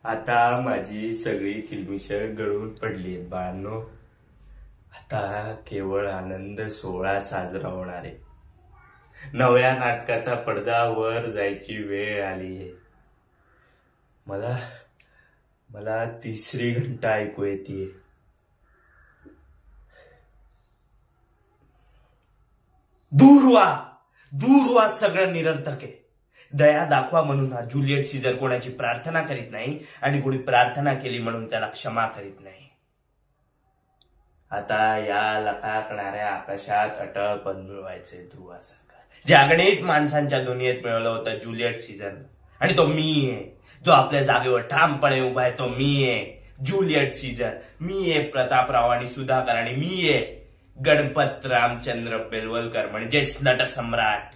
आता माझी सगळी किलमिशर गळून पडली आहेत बाळांनो. आता केवळ आनंद सोहळा साजरा होणार आहे. नव्या नाटकाचा पडदा वर जायची वेळ आली आहे. मला मला तिसरी घंटा ऐकू येते. दूर व्हा सगळं निरर्थक आहे. दया दाखवा म्हणून हा ज्युलियट सीझर कोणाची प्रार्थना करीत नाही आणि कोणी प्रार्थना केली म्हणून त्याला क्षमा करीत नाही. आता या लकाकणाऱ्या आकाशात अटळपण मिळवायचे ध्रुवासारखं, जे अगणित माणसांच्या दुनियेत मिळवलं होतं ज्युलियट सीझर. आणि तो मी आहे, जो आपल्या जागेवर ठामपणे उभा आहे. तो मी आहे ज्युलियट सीझर. मी आहे प्रतापराव आणि सुधाकर. आणि मी आहे गणपत रामचंद्र बेलवलकर, म्हणजेच नटसम्राट.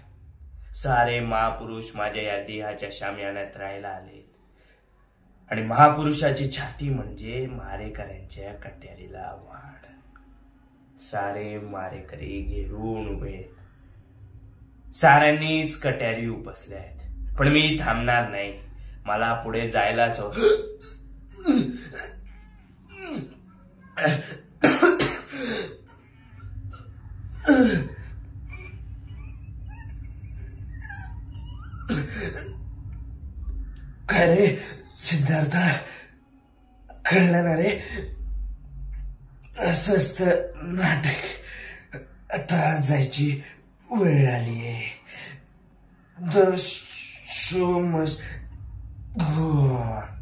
सारे महापुरुष माझ्या या देहाच्या शामियानात राहायला आले. आणि महापुरुषाची छाती म्हणजे मारेकऱ्यांच्या कट्यारीला वाढ. सारे मारेकरी घेरून उभे, साऱ्यांनीच कट्यारी उपसल्या आहेत. पण मी थांबणार नाही. मला पुढे जायलाच हवं. काय रे सिद्धार्था, कळलं ना रे? असं असतं नाटक. आता जायची वेळ आली आहे. The show must go on.